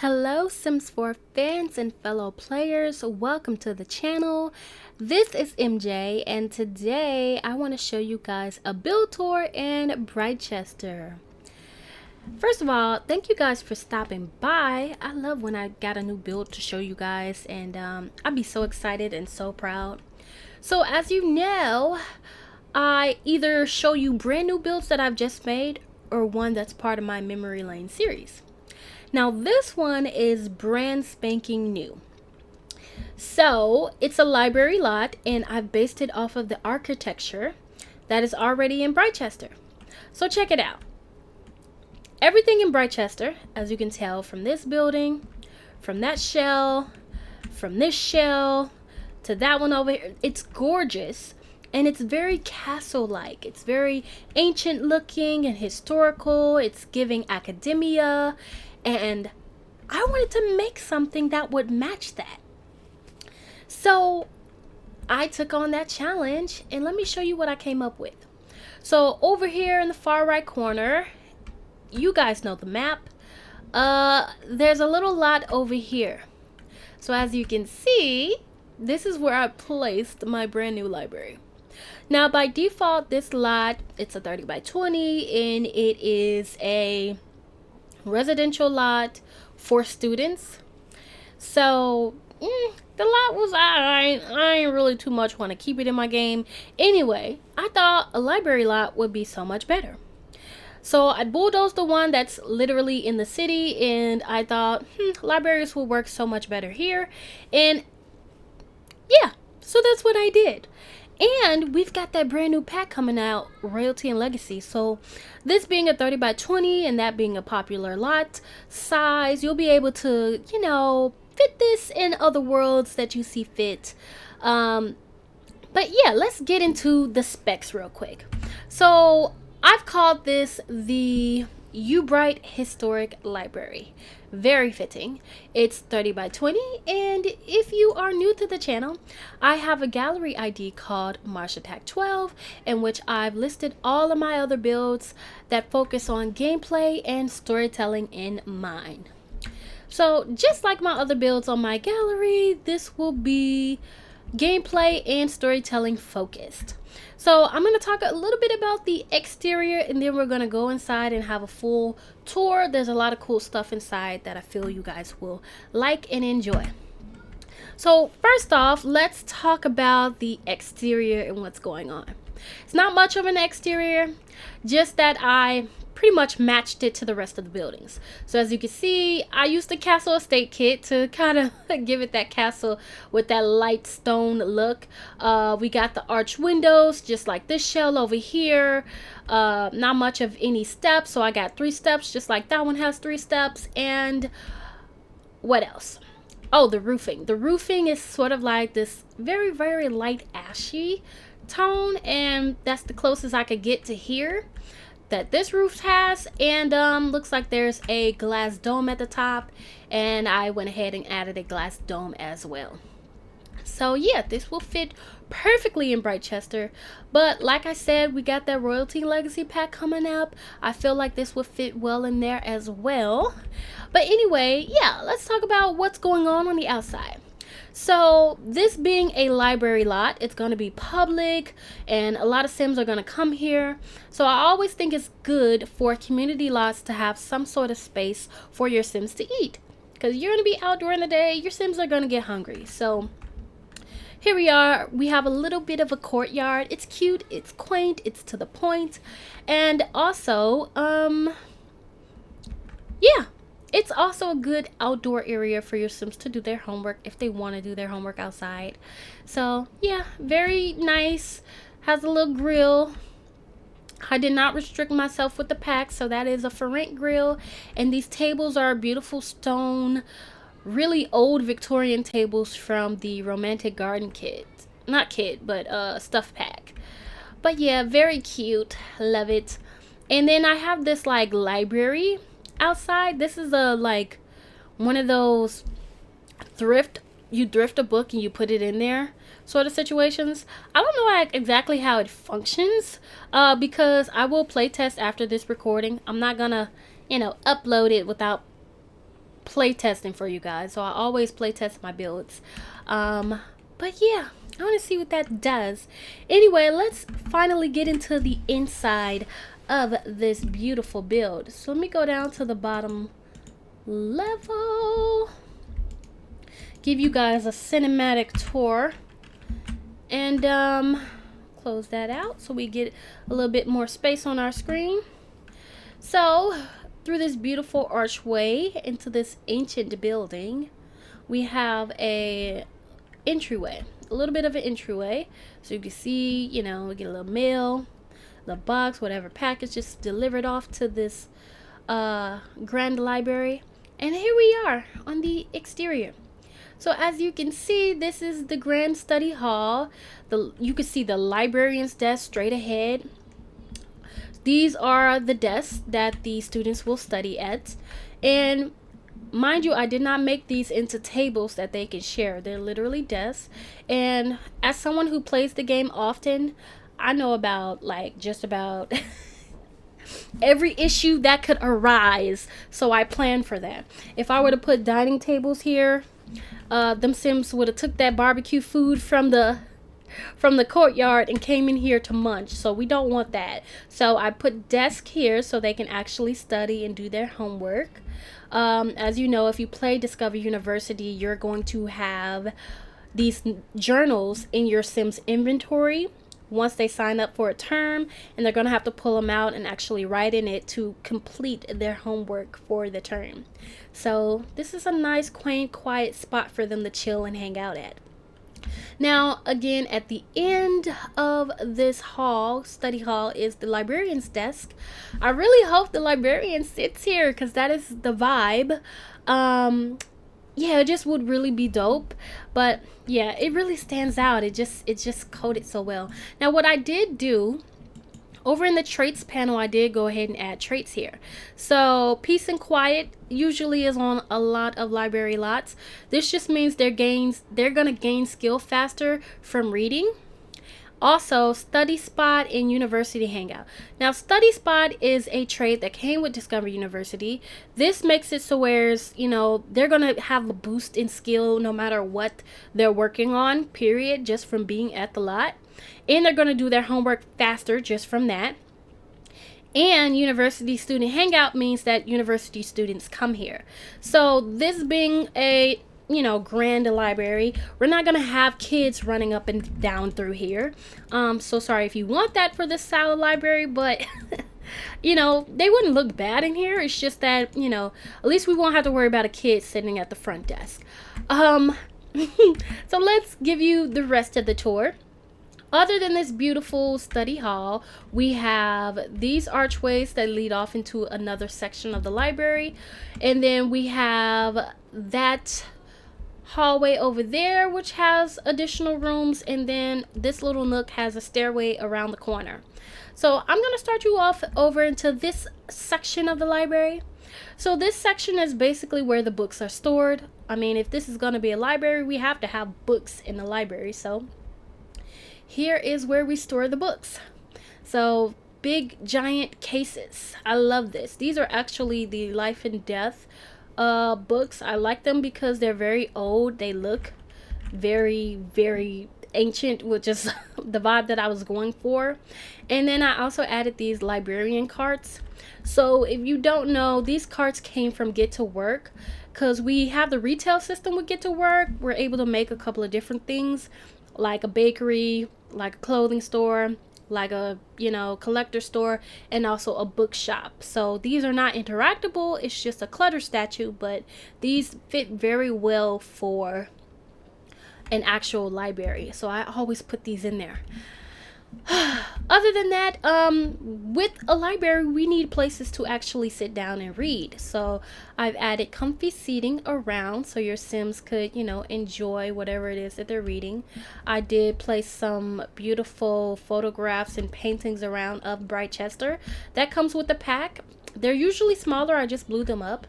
Hello Sims 4 fans and fellow players, welcome to the channel. This is MJ and today I want to show you guys a build tour in Britechester. First of all, thank you guys for stopping by. I love when I got a new build to show you guys, and I'd be so excited and so proud. So as you know, I either show you brand new builds that I've just made or one that's part of my memory lane series. Now this one is brand spanking new. So it's a library lot and I've based it off of the architecture that is already in Britechester. So check it out. Everything in Britechester, as you can tell from this building, from that shell, from this shell, to that one over here, it's gorgeous. And it's very castle-like. It's very ancient looking and historical. It's giving academia. And I wanted to make something that would match that. So I took on that challenge and let me show you what I came up with. So over here in the far right corner, you guys know the map. There's a little lot over here. So as you can see, this is where I placed my brand new library. Now by default, this lot, it's a 30 by 20 and it is a residential lot for students. So the lot was alright. I ain't really too much want to keep it in my game. Anyway, I thought a library lot would be so much better. So I bulldozed the one that's literally in the city and I thought libraries will work so much better here. And yeah, so that's what I did. And we've got that brand new pack coming out, Royalty and Legacy. So this being a 30 by 20 and that being a popular lot size, you'll be able to, you know, fit this in other worlds that you see fit. But yeah, let's get into the specs real quick. So I've called this the Bright Historic Library. Very fitting. It's 30 by 20, and if you are new to the channel, I have a gallery ID called Mars Attack 12 in which I've listed all of my other builds that focus on gameplay and storytelling in mind. So just like my other builds on my gallery, this will be gameplay and storytelling focused. So I'm going to talk a little bit about the exterior and then we're going to go inside and have a full tour. There's a lot of cool stuff inside that I feel you guys will like and enjoy. So first off, let's talk about the exterior and what's going on. It's not much of an exterior, just that I pretty much matched it to the rest of the buildings. So as you can see, I used the castle estate kit to kind of give it that castle with that light stone look. We got the arch windows just like this shell over here. Not much of any steps, so I got 3 steps just like that one has 3 steps. And what else? Oh, the roofing. The roofing is sort of like this very, very light ashy tone, and that's the closest I could get to here that this roof has. And looks like there's a glass dome at the top, and I went ahead and added a glass dome as well. So yeah, this will fit perfectly in Britechester. But like I said, we got that Royalty Legacy pack coming up. I feel like this would fit well in there as well. But anyway, yeah, let's talk about what's going on the outside. So this being a library lot, it's going to be public and a lot of Sims are going to come here. So I always think it's good for community lots to have some sort of space for your Sims to eat. Because you're going to be out during the day, your Sims are going to get hungry. So here we are. We have a little bit of a courtyard. It's cute, it's quaint, it's to the point. And also, yeah. It's also a good outdoor area for your Sims to do their homework if they want to do their homework outside. So yeah, very nice. Has a little grill. I did not restrict myself with the pack, so that is a for rent grill. And these tables are beautiful stone, really old Victorian tables from the Romantic Garden kit. Not kit, but stuff pack. But yeah, very cute. Love it. And then I have this like library outside. This is a like one of those you thrift a book and you put it in there sort of situations. I don't know exactly how it functions because I will play test after this recording. I'm not gonna upload it without play testing for you guys. So I always play test my builds. But yeah, I want to see what that does. Anyway, let's finally get into the inside of this beautiful build. So let me go down to the bottom level, give you guys a cinematic tour, and close that out so we get a little bit more space on our screen. So through this beautiful archway into this ancient building, we have a entryway, a little bit of an entryway, so you can see, you know, we get a little mail, the box, whatever package just delivered off to this grand library. And here we are on the exterior. So as you can see, this is the grand study hall. You can see the librarian's desk straight ahead. These are the desks that the students will study at, and mind you, I did not make these into tables that they can share. They're literally desks. And as someone who plays the game often, I know about like just about every issue that could arise. So I planned for that. If I were to put dining tables here, them Sims would have took that barbecue food from the courtyard and came in here to munch. So we don't want that. So I put desk here so they can actually study and do their homework. As you know, if you play Discover University, you're going to have these journals in your Sims inventory once they sign up for a term, and they're going to have to pull them out and actually write in it to complete their homework for the term. So this is a nice, quaint, quiet spot for them to chill and hang out at. Now, again, at the end of this hall, study hall, is the librarian's desk. I really hope the librarian sits here because that is the vibe. Yeah, it just would really be dope. But yeah, it really stands out. It just coded so well. Now, what I did do over in the traits panel, I did go ahead and add traits here. So peace and quiet usually is on a lot of library lots. This just means they're gonna gain skill faster from reading. Also, study spot and university hangout. Now, study spot is a trait that came with Discover University. This makes it so whereas, you know, they're gonna have a boost in skill no matter what they're working on, period, just from being at the lot. And they're going to do their homework faster just from that. And university student hangout means that university students come here. So this being a, you know, grand library, we're not going to have kids running up and down through here. So sorry if you want that for this style of library, but you know, they wouldn't look bad in here. It's just that, you know, at least we won't have to worry about a kid sitting at the front desk. So let's give you the rest of the tour. Other than this beautiful study hall, we have these archways that lead off into another section of the library. And then we have that hallway over there, which has additional rooms. And then this little nook has a stairway around the corner. So I'm going to start you off over into this section of the library. So this section is basically where the books are stored. I mean, if this is going to be a library, we have to have books in the library. So here is where we store the books. So big giant cases. I love this. These are actually the life and death books. I like them because they're very old. They look very, very ancient, which is the vibe that I was going for. And then I also added these librarian carts. So if you don't know, these carts came from Get to Work because we have the retail system with Get to Work. We're able to make a couple of different things, like a bakery, like a clothing store, like a, you know, collector store, and also a bookshop. So these are not interactable. It's just a clutter statue, but these fit very well for an actual library. So I always put these in there. Other than that, with a library, we need places to actually sit down and read. So I've added comfy seating around so your Sims could, you know, enjoy whatever it is that they're reading. I did place some beautiful photographs and paintings around of Britechester. That comes with the pack. They're usually smaller. I just blew them up.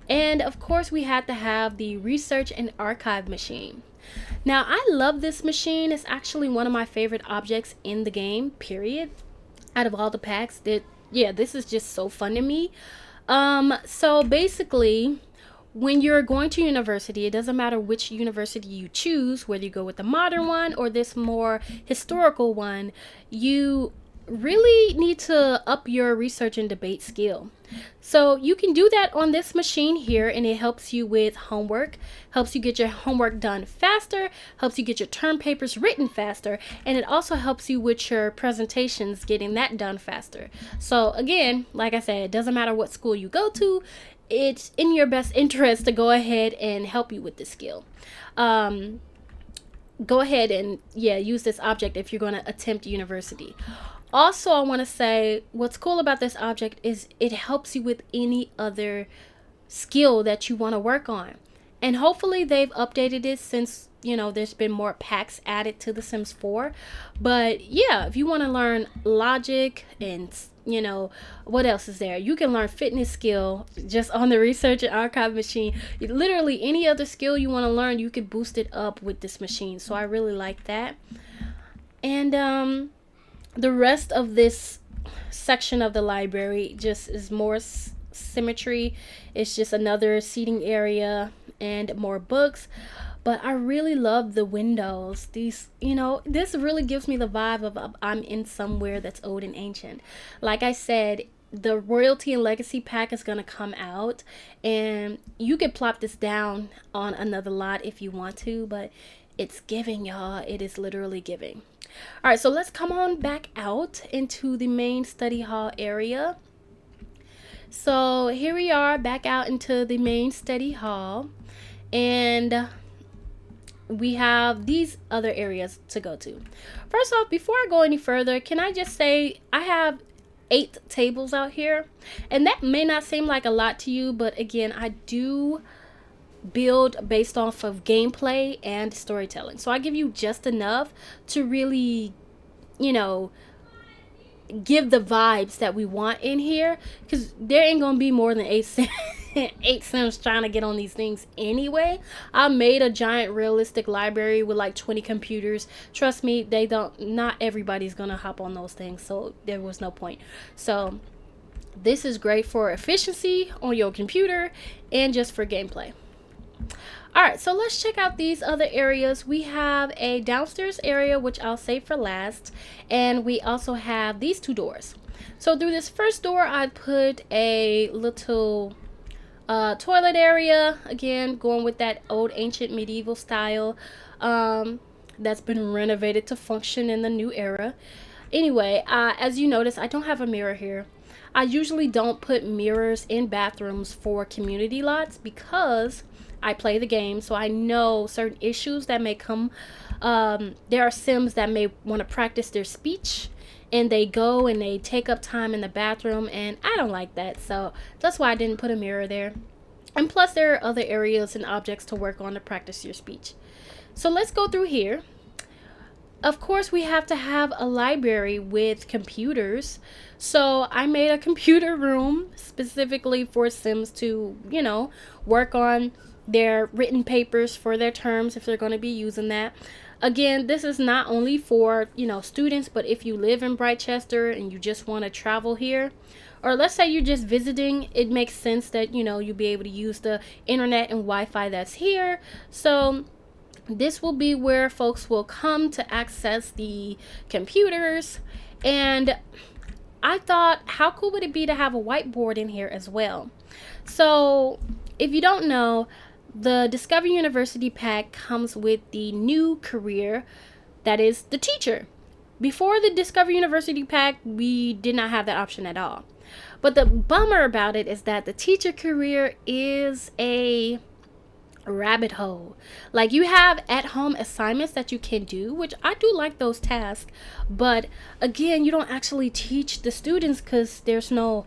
And of course, we had to have the research and archive machine. Now, I love this machine. It's actually one of my favorite objects in the game, period. Out of all the packs, yeah, this is just so fun to me. So basically, when you're going to university, it doesn't matter which university you choose, whether you go with the modern one or this more historical one, you really need to up your research and debate skill. So you can do that on this machine here, and it helps you with homework, helps you get your homework done faster, helps you get your term papers written faster, and it also helps you with your presentations, getting that done faster. So again, like I said, it doesn't matter what school you go to, it's in your best interest to go ahead and help you with this skill. Go ahead and use this object if you're going to attempt university. Also, I want to say what's cool about this object is it helps you with any other skill that you want to work on. And hopefully they've updated it since, there's been more packs added to The Sims 4. But yeah, if you want to learn logic and, what else is there? You can learn fitness skill just on the research and archive machine. Literally any other skill you want to learn, you could boost it up with this machine. So I really like that. And, the rest of this section of the library just is more symmetry. It's just another seating area and more books. But I really love the windows. These, this really gives me the vibe of I'm in somewhere that's old and ancient. Like I said, the royalty and legacy pack is going to come out, and you could plop this down on another lot if you want to, but it's giving, y'all. It is literally giving. All right, so let's come on back out into the main study hall area. So here we are back out into the main study hall, and we have these other areas to go to. First off, before I go any further, can I just say I have 8 tables out here, and that may not seem like a lot to you, but again, I do build based off of gameplay and storytelling. So I give you just enough to really, give the vibes that we want in here, because there ain't gonna be more than 8 Sims trying to get on these things anyway. I made a giant realistic library with like 20 computers. Trust me, not everybody's gonna hop on those things, so there was no point. So this is great for efficiency on your computer and just for gameplay. All right, so let's check out these other areas. We have a downstairs area, which I'll save for last, and we also have these 2 doors. So through this first door, I put a little toilet area, again going with that old ancient medieval style that's been renovated to function in the new era. Anyway, as you notice, I don't have a mirror here. I usually don't put mirrors in bathrooms for community lots because I play the game, so I know certain issues that may come. There are Sims that may want to practice their speech, and they go and they take up time in the bathroom, and I don't like that, so that's why I didn't put a mirror there. And plus, there are other areas and objects to work on to practice your speech. So let's go through here. Of course, we have to have a library with computers. So I made a computer room specifically for Sims to, work on their written papers for their terms if they're going to be using that. Again, this is not only for, students, but if you live in Britechester and you just want to travel here, or let's say you're just visiting, it makes sense that, you'll be able to use the internet and Wi-Fi that's here. So this will be where folks will come to access the computers. And I thought, how cool would it be to have a whiteboard in here as well? So if you don't know, the Discover University pack comes with the new career, that is the teacher. Before the Discover University pack, we did not have that option at all. But the bummer about it is that the teacher career is a rabbit hole. Like, you have at-home assignments that you can do, which I do like those tasks, but again, you don't actually teach the students because there's no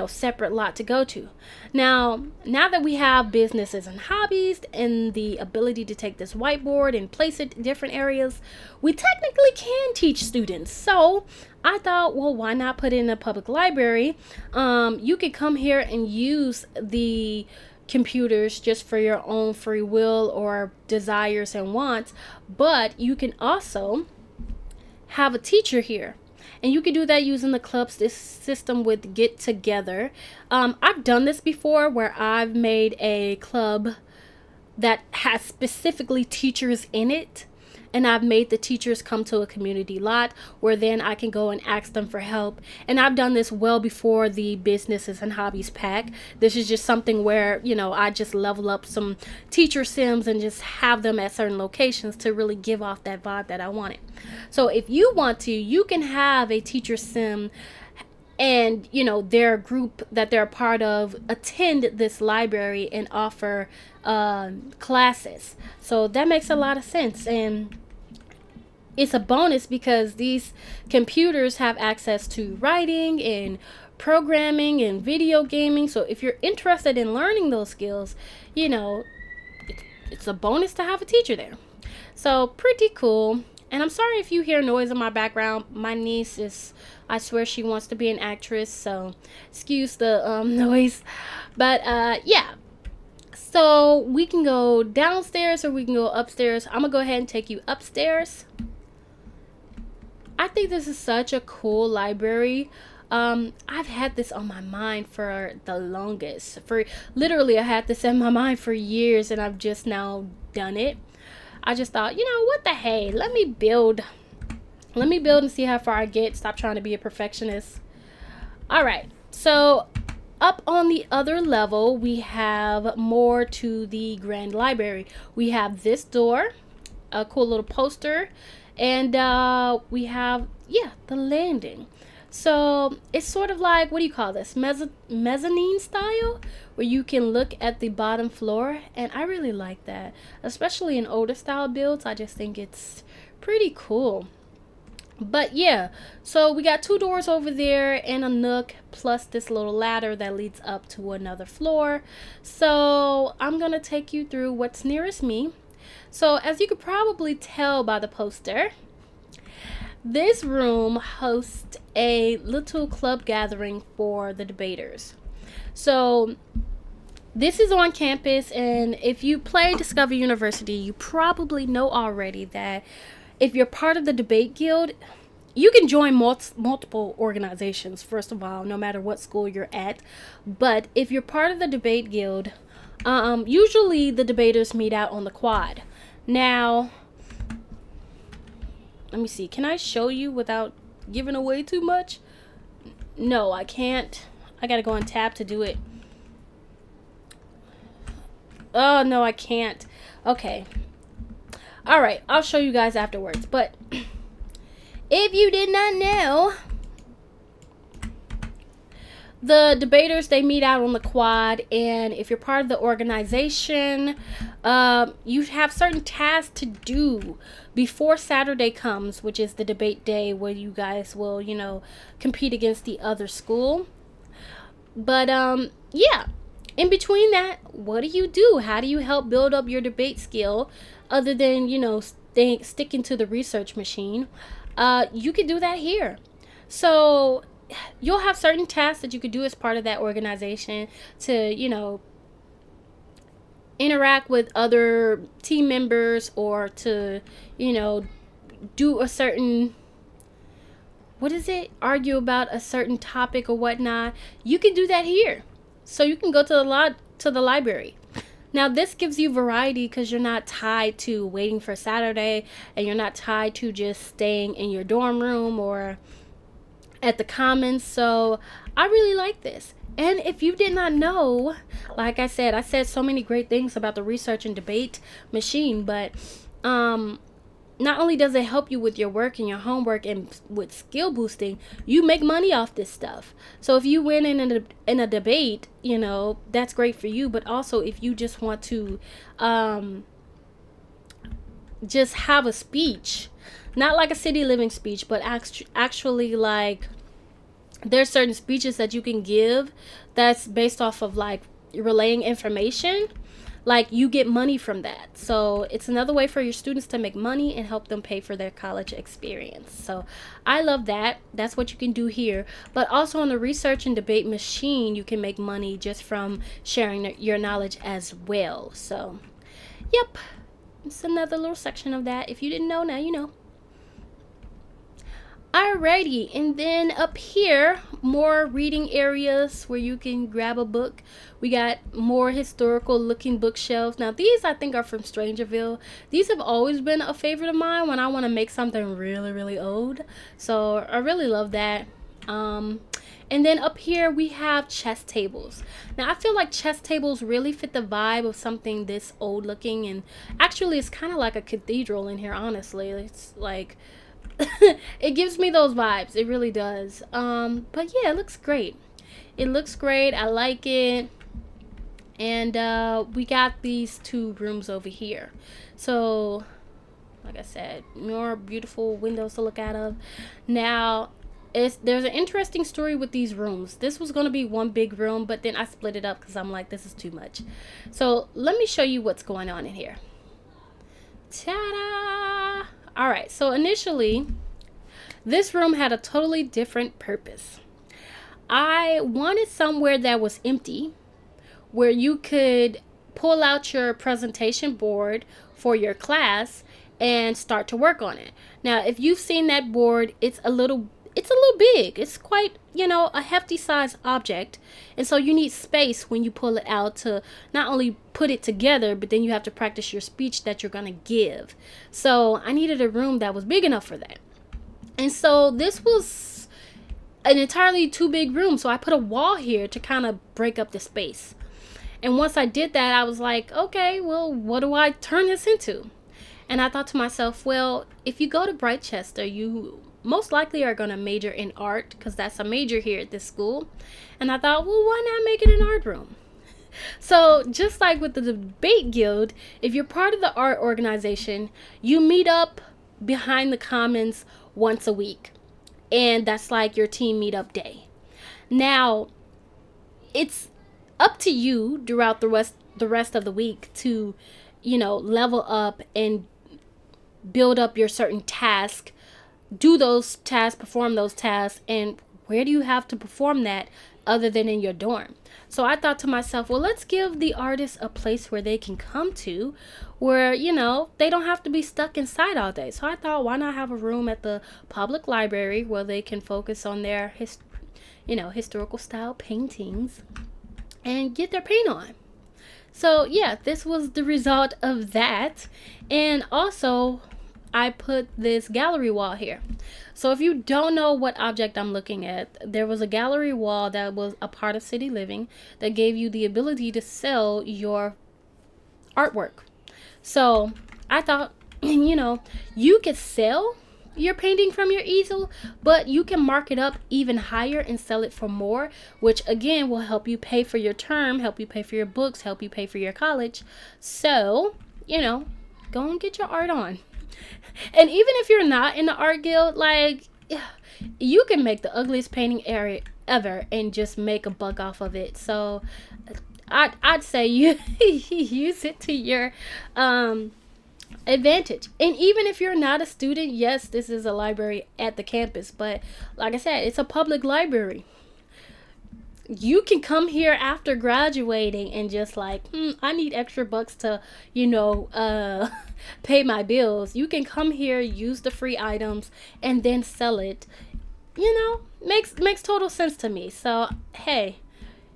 separate lot to go to. Now that we have businesses and hobbies and the ability to take this whiteboard and place it in different areas, we technically can teach students. So I thought, well, why not put it in a public library? You could come here and use the computers just for your own free will or desires and wants, but you can also have a teacher here. And you can do that using the clubs this system with Get Together. I've done this before where I've made a club that has specifically teachers in it, and I've made the teachers come to a community lot where then I can go and ask them for help. And I've done this well before the businesses and hobbies pack. This is just something where, you know, I just level up some teacher sims and just have them at certain locations to really give off that vibe that I wanted. So if you want to, you can have a teacher sim and, you know, their group that they're a part of attend this library and offer classes. So that makes a lot of sense, and it's a bonus because these computers have access to writing and programming and video gaming. So if you're interested in learning those skills, you know, it's a bonus to have a teacher there. So pretty cool. And I'm sorry if you hear noise in my background. My niece is, I swear she wants to be an actress, so excuse the noise. But yeah. So we can go downstairs or we can go upstairs. I'm gonna go ahead and take you upstairs. I think this is such a cool library. I've had this on my mind for the longest. For literally, I had this in my mind for years, and I've just now done it. I just thought, you know, what the hey, let me build and see how far I get. Stop trying to be a perfectionist. All right, so up on the other level, we have more to the grand library. We have this door, a cool little poster, and we have, yeah, the landing. So it's sort of like, what do you call this, mezzanine style, where you can look at the bottom floor. And I really like that, especially in older style builds. I just think it's pretty cool. But yeah, so we got 2 doors over there and a nook, plus this little ladder that leads up to another floor. So I'm gonna take you through what's nearest me. So as you could probably tell by the poster, this room hosts a little club gathering for the debaters. So this is on campus, and if you play Discover University, you probably know already that if you're part of the debate guild, you can join multiple organizations, first of all, no matter what school you're at. But if you're part of the debate guild, usually the debaters meet out on the quad. Now, let me see. Can I show you without giving away too much? No, I can't. I gotta go on tab to do it. Oh, no, I can't. Okay. All right, I'll show you guys afterwards. But if you did not know, the debaters, they meet out on the quad, and if you're part of the organization, you have certain tasks to do before Saturday comes, which is the debate day where you guys will, you know, compete against the other school. But yeah, in between that, what do you do? How do you help build up your debate skill other than, you know, sticking to the research machine? You could do that here. So you'll have certain tasks that you could do as part of that organization to, you know, interact with other team members, or to, you know, do a certain, what is it, argue about a certain topic or whatnot. You can do that here. So you can go to the library. Now this gives you variety because you're not tied to waiting for Saturday, and you're not tied to just staying in your dorm room or at the commons. So I really like this. And if you did not know, like I said so many great things about the research and debate machine, but not only does it help you with your work and your homework and with skill boosting, you make money off this stuff. So if you win in a debate, you know, that's great for you. But also if you just want to just have a speech, not like a city living speech, but actually like there's certain speeches that you can give that's based off of like relaying information, like you get money from that. So it's another way for your students to make money and help them pay for their college experience. So I love that. That's what you can do here. But also on the research and debate machine, you can make money just from sharing your knowledge as well. So yep, it's another little section of that. If you didn't know, now you know. Alrighty, and then up here, more reading areas where you can grab a book. We got more historical looking bookshelves. Now these I think are from Strangerville. These have always been a favorite of mine when I want to make something really, really old. So I really love that. Um, and then up here we have chess tables. Now I feel like chess tables really fit the vibe of something this old looking, and actually it's kind of like a cathedral in here, honestly. It's like it gives me those vibes. It really does. But yeah, it looks great. It looks great. I like it. And we got these two rooms over here. So, like I said, more beautiful windows to look out of. Now, there's an interesting story with these rooms. This was going to be one big room, but then I split it up because I'm like, this is too much. So, let me show you what's going on in here. Ta-da! All right, so initially, this room had a totally different purpose. I wanted somewhere that was empty, where you could pull out your presentation board for your class and start to work on it. Now, if you've seen that board, it's a little big. It's quite, a hefty size object. And so you need space when you pull it out to not only put it together, but then you have to practice your speech that you're going to give. So I needed a room that was big enough for that. And so this was an entirely too big room. So I put a wall here to kind of break up the space. And once I did that, I was like, okay, well, what do I turn this into? And I thought to myself, well, if you go to Britechester, you most likely are going to major in art, because that's a major here at this school. And I thought, well, why not make it an art room? So just like with the debate guild, if you're part of the art organization, you meet up behind the commons once a week. And that's like your team meetup day. Now, it's up to you throughout the rest of the week to, level up and build up your certain task, do those tasks, perform those tasks, and where do you have to perform that other than in your dorm? So I thought to myself, well, let's give the artists a place where they can come to where, they don't have to be stuck inside all day. So I thought, why not have a room at the public library where they can focus on their, historical style paintings and get their paint on. So yeah, this was the result of that. And also, I put this gallery wall here. So if you don't know what object I'm looking at, there was a gallery wall that was a part of City Living that gave you the ability to sell your artwork. So I thought, you could sell your painting from your easel, but you can mark it up even higher and sell it for more, which again will help you pay for your term, help you pay for your books, help you pay for your college. So, go and get your art on. And even if you're not in the art guild, like, you can make the ugliest painting area ever and just make a buck off of it. So I'd say you use it to your advantage. And even if you're not a student, yes, this is a library at the campus, but like I said, it's a public library. You can come here after graduating and just like, I need extra bucks to, pay my bills. You can come here, use the free items, and then sell it. Makes total sense to me. So, hey,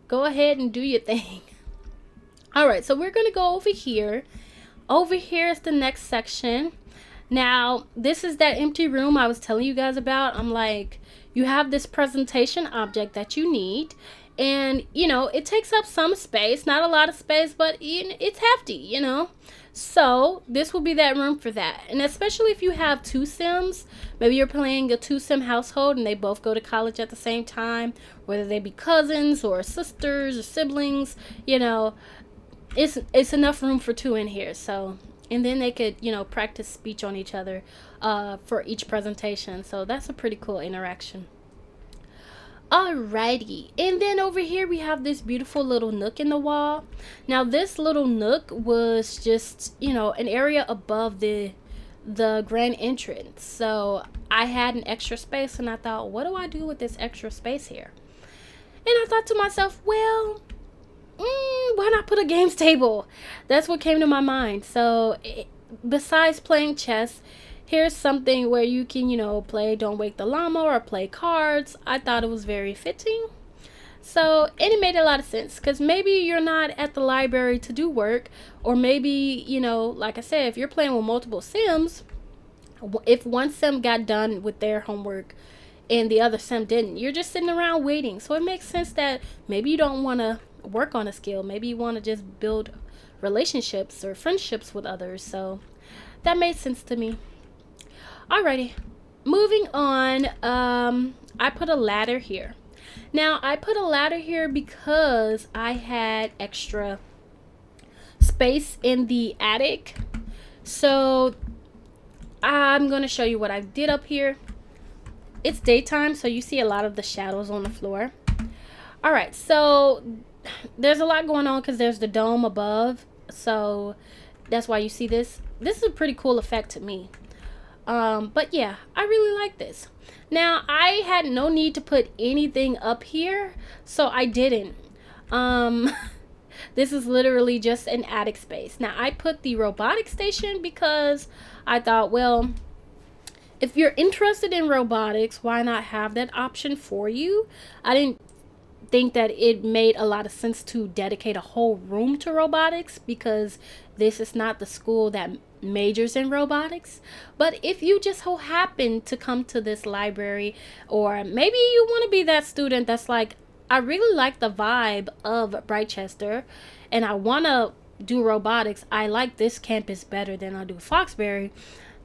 go ahead and do your thing. All right, so we're going to go over here. Over here is the next section. Now, this is that empty room I was telling you guys about. I'm like, you have this presentation object that you need. And, it takes up some space. Not a lot of space, but it's hefty, So, this will be that room for that. And especially if you have two Sims. Maybe you're playing a two-Sim household and they both go to college at the same time. Whether they be cousins or sisters or siblings, It's enough room for two in here. So, and then they could, practice speech on each other for each presentation. So that's a pretty cool interaction. Alrighty, and then over here we have this beautiful little nook in the wall. Now this little nook was just, an area above the grand entrance. So I had an extra space and I thought, what do I do with this extra space here? And I thought to myself, well, why not put a games table? That's what came to my mind. So besides playing chess, here's something where you can, play Don't Wake the Llama or play cards. I thought it was very fitting. So, and it made a lot of sense because maybe you're not at the library to do work, or maybe, like I said, if you're playing with multiple Sims, if one Sim got done with their homework and the other Sim didn't, you're just sitting around waiting. So it makes sense that maybe you don't want to work on a skill. Maybe you want to just build relationships or friendships with others. So that made sense to me. Alrighty, moving on. I put a ladder here. Now I put a ladder here because I had extra space in the attic. So I'm going to show you what I did up here. It's daytime, so you see a lot of the shadows on the floor. All right, so there's a lot going on because there's the dome above. So that's why you see this. This is a pretty cool effect to me. But yeah, I really like this. Now, I had no need to put anything up here, so I didn't. This is literally just an attic space. Now, I put the robotic station because I thought, well, if you're interested in robotics, why not have that option for you? I didn't think that it made a lot of sense to dedicate a whole room to robotics because this is not the school that majors in robotics. But if you just so happen to come to this library, or maybe you want to be that student that's like, I really like the vibe of Britechester and I want to do robotics, I like this campus better than I do Foxbury,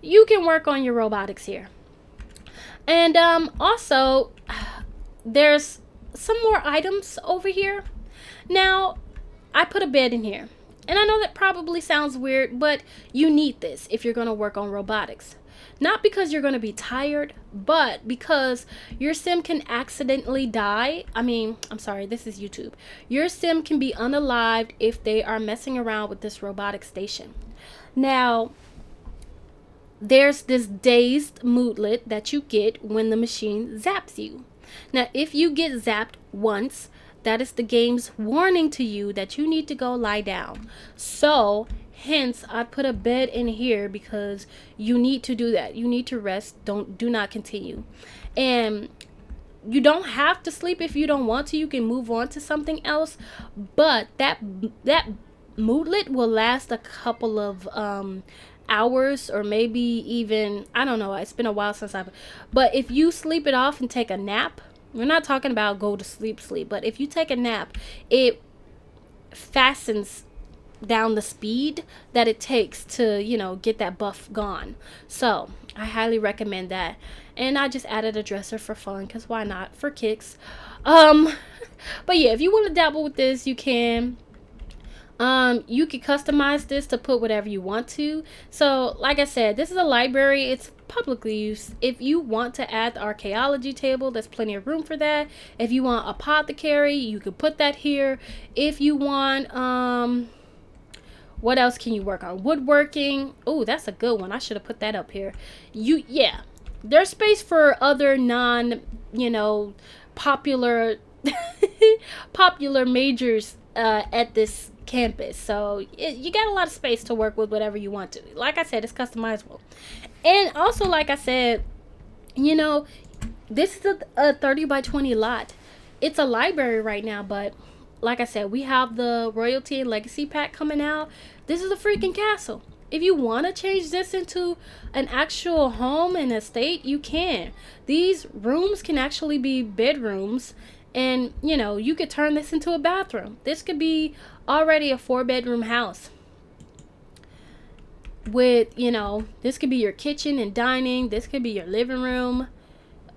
you can work on your robotics here. And also there's some more items over here. Now I put a bed in here, and I know that probably sounds weird, but you need this if you're going to work on robotics. Not because you're going to be tired, but because your sim can accidentally die. I'm sorry, this is YouTube. Your sim can be unalived if they are messing around with this robotic station. Now, there's this dazed moodlet that you get when the machine zaps you. Now, if you get zapped once, that is the game's warning to you that you need to go lie down. So, hence, I put a bed in here because you need to do that. You need to rest. Do not continue. And you don't have to sleep if you don't want to. You can move on to something else. But that moodlet will last a couple of hours, or maybe even, I don't know, it's been a while since but if you sleep it off and take a nap, we're not talking about go to sleep, but if you take a nap, it fastens down the speed that it takes to, get that buff gone. So I highly recommend that. And I just added a dresser for fun, because why not, for kicks. But yeah, if you want to dabble with this, you can. You can customize this to put whatever you want to. So like I said, this is a library, it's publicly used. If you want to add the archaeology table, there's plenty of room for that. If you want apothecary, you can put that here. If you want what else can you work on? Woodworking. Oh, that's a good one. I should have put that up here. Yeah, there's space for other non popular popular majors at this campus. So you got a lot of space to work with whatever you want to. Like I said, it's customizable. And also, like I said, this is a 30 by 20 lot. It's a library right now, but like I said, we have the royalty and legacy pack coming out. This is a freaking castle. If you want to change this into an actual home and estate, you can. These rooms can actually be bedrooms. And, you could turn this into a bathroom. This could be already a 4-bedroom house. With, this could be your kitchen and dining. This could be your living room.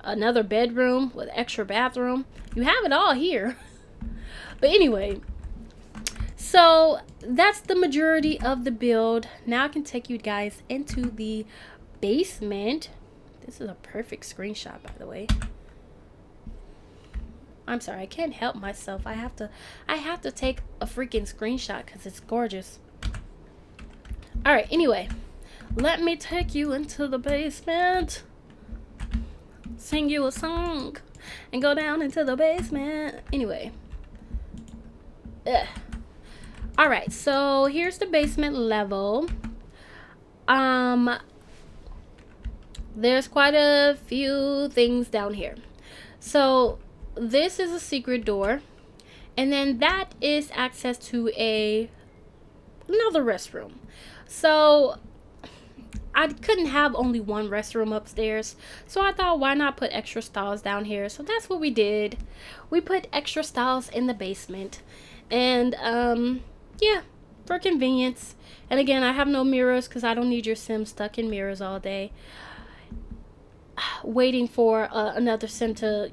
Another bedroom with extra bathroom. You have it all here. But anyway, so that's the majority of the build. Now I can take you guys into the basement. This is a perfect screenshot, by the way. I'm sorry, I can't help myself. I have to take a freaking screenshot because it's gorgeous. All right, anyway, let me take you into the basement. Sing you a song and go down into the basement. Anyway. All right, so here's the basement level. there's quite a few things down here. So this is a secret door, and then that is access to another restroom. So I couldn't have only one restroom upstairs, so I thought, why not put extra stalls down here? So that's what we did. We put extra stalls in the basement, and yeah, for convenience. And again, I have no mirrors because I don't need your sim stuck in mirrors all day waiting for another sim to,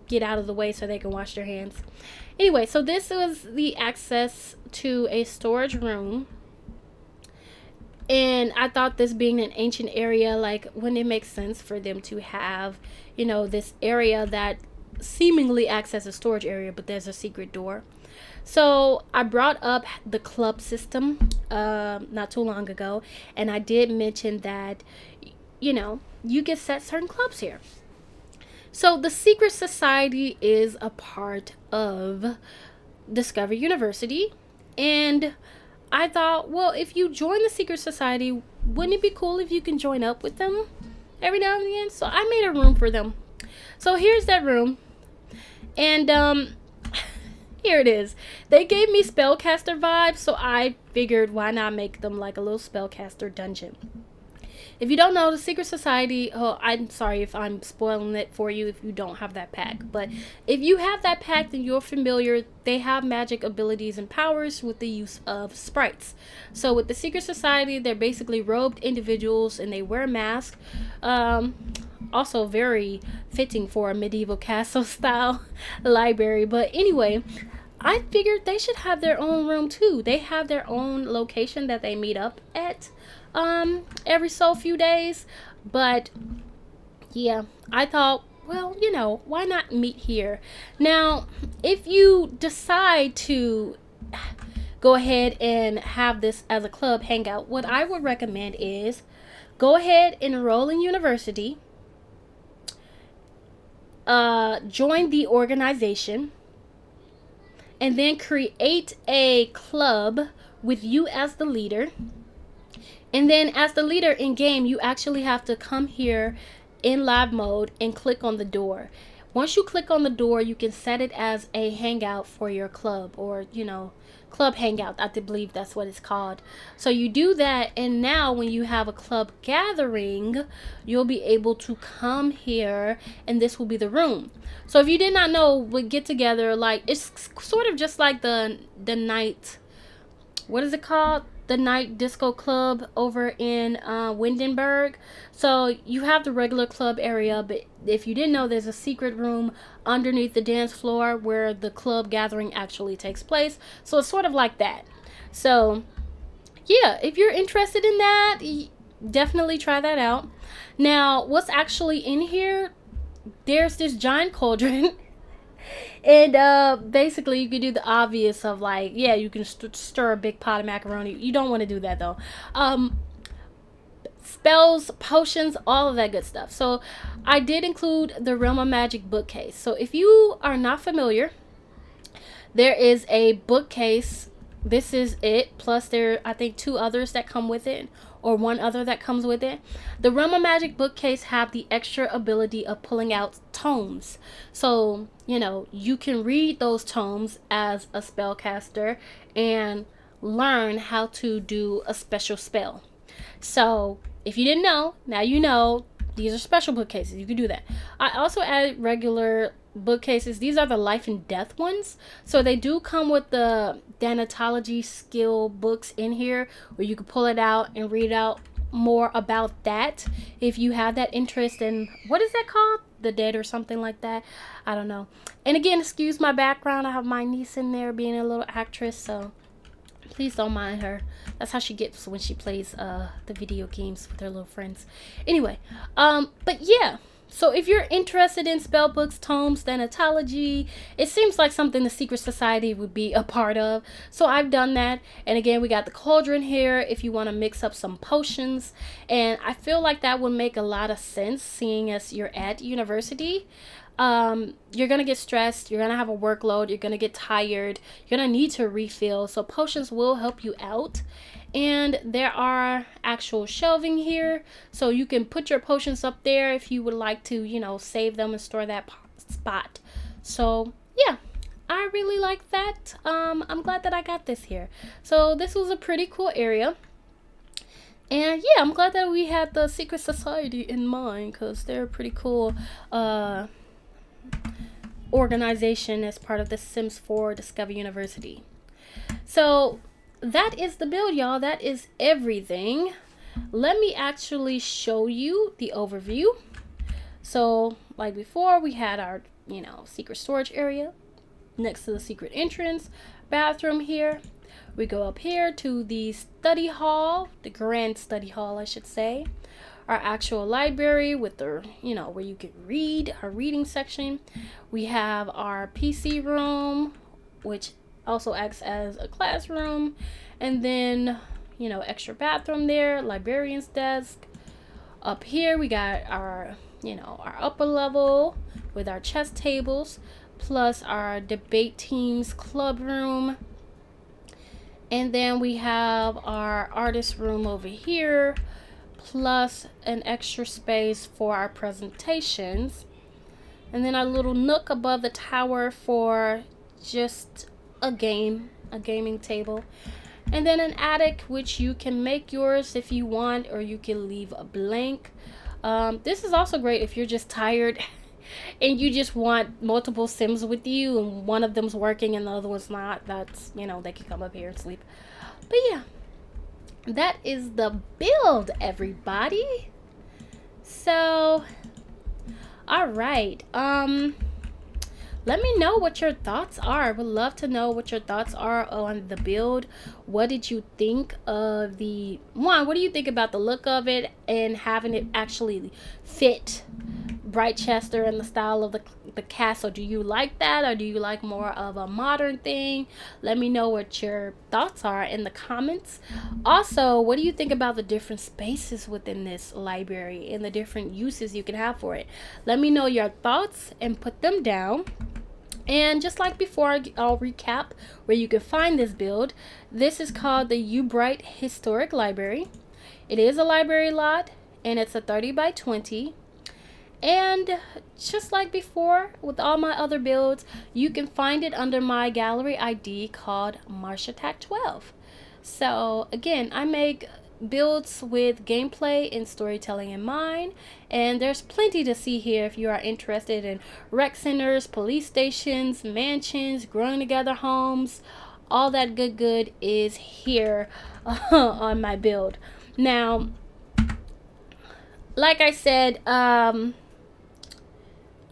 get out of the way so they can wash their hands. Anyway, so this was the access to a storage room. And I thought, this being an ancient area, like, wouldn't it make sense for them to have, this area that seemingly acts as a storage area, but there's a secret door. So I brought up the club system not too long ago, and I did mention that, you can set certain clubs here. So the secret society is a part of Discover University, and I thought, well, if you join the secret society, wouldn't it be cool if you can join up with them every now and again? So I made a room for them. So here's that room, and here it is. They gave me spellcaster vibes, so I figured, why not make them like a little spellcaster dungeon. If you don't know, the Secret Society, I'm sorry if I'm spoiling it for you if you don't have that pack. But if you have that pack, then you're familiar. They have magic abilities and powers with the use of sprites. So with the Secret Society, they're basically robed individuals and they wear masks. Also very fitting for a medieval castle style library. But anyway, I figured they should have their own room too. They have their own location that they meet up at every so few days. But yeah, I thought, well, why not meet here? Now, if you decide to go ahead and have this as a club hangout, what I would recommend is go ahead and enroll in university, join the organization, and then create a club with you as the leader. And then as the leader in game, you actually have to come here in live mode and click on the door. Once you click on the door, you can set it as a hangout for your club, or club hangout. I believe that's what it's called. So you do that, and now when you have a club gathering, you'll be able to come here, and this will be the room. So if you did not know, we get together, like, it's sort of just like the night, what is it called? The night disco club over in Windenburg. So you have the regular club area, but if you didn't know, there's a secret room underneath the dance floor where the club gathering actually takes place. So it's sort of like that. So yeah, if you're interested in that, definitely try that out. Now, what's actually in here, there's this giant cauldron. And basically you can do the obvious of, like, yeah, you can stir a big pot of macaroni. You don't want to do that though. Spells, potions, all of that good stuff. So I did include the Realm of Magic bookcase. So if you are not familiar, there is a bookcase. This is it, plus there, I think, 2 others that come with it, or 1 other that comes with it. The Realm of Magic bookcase have the extra ability of pulling out tomes. So, you can read those tomes as a spellcaster and learn how to do a special spell. So, if you didn't know, now you know. These are special bookcases. You can do that. I also added regular bookcases. These are the life and death ones. So they do come with the Danatology skill books in here, where you can pull it out and read out more about that if you have that interest in, what is that called? The dead or something like that. I don't know. And again, excuse my background. I have my niece in there being a little actress, so please don't mind her. That's how she gets when she plays the video games with her little friends. Anyway, but yeah. So if you're interested in spell books, tomes, Danatology, it seems like something the Secret Society would be a part of. So I've done that. And again, we got the cauldron here if you want to mix up some potions. And I feel like that would make a lot of sense, seeing as you're at university. You're going to get stressed. You're going to have a workload. You're going to get tired. You're going to need to refill. So potions will help you out. And there are actual shelving here, so you can put your potions up there if you would like to, you know, save them and store that spot. So yeah, I really like that. I'm glad that I got this here. So this was a pretty cool area. And yeah, I'm glad that we had the Secret Society in mind, because they're a pretty cool organization as part of the Sims 4 Discover University. So that is the build, y'all. That is everything. Let me actually show you the overview. So like before, we had our, you know, secret storage area next to the secret entrance, bathroom here. We go up here to the study hall, the grand study hall, I should say. Our actual library with the, you know, where you can read, our reading section. We have our PC room, which also acts as a classroom. And then, you know, extra bathroom there, librarian's desk. Up here, we got our, you know, our upper level with our chess tables, plus our debate team's club room. And then we have our artist room over here, plus an extra space for our presentations. And then our little nook above the tower for just a gaming table. And then an attic, which you can make yours if you want, or you can leave a blank. This is also great if you're just tired and you just want multiple Sims with you and one of them's working and the other one's not. That's, you know, they can come up here and sleep. But yeah, that is the build, everybody. So all right, let me know what your thoughts are. I would love to know what your thoughts are on the build. What did you think of the one? What do you think about the look of it and having it actually fit Britechester and the style of the castle? Do you like that, or do you like more of a modern thing? Let me know what your thoughts are in the comments. Also, what do you think about the different spaces within this library and the different uses you can have for it? Let me know your thoughts and put them down. And just like before, I'll recap where you can find this build. This is called the Ubright Historic Library. It is a library lot, and it's a 30 by 20. And just like before with all my other builds, you can find it under my gallery ID called MarshaTac12. So again, I make builds with gameplay and storytelling in mind, and there's plenty to see here if you are interested in rec centers, police stations, mansions, growing together homes. All that good is here on my build. Now, like I said, I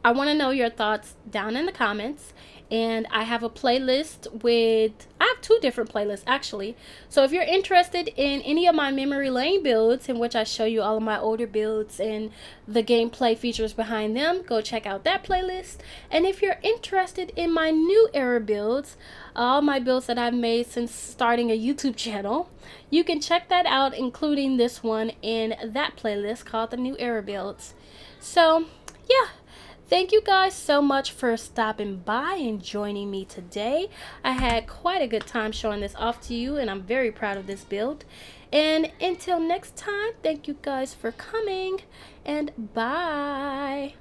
want to know your thoughts down in the comments. And I have a playlist I have two different playlists actually. So if you're interested in any of my memory lane builds, in which I show you all of my older builds and the gameplay features behind them, go check out that playlist. And if you're interested in my new era builds, all my builds that I've made since starting a YouTube channel, you can check that out, including this one in that playlist called the New Era Builds. So yeah, thank you guys so much for stopping by and joining me today. I had quite a good time showing this off to you, and I'm very proud of this build. And until next time, thank you guys for coming, and bye.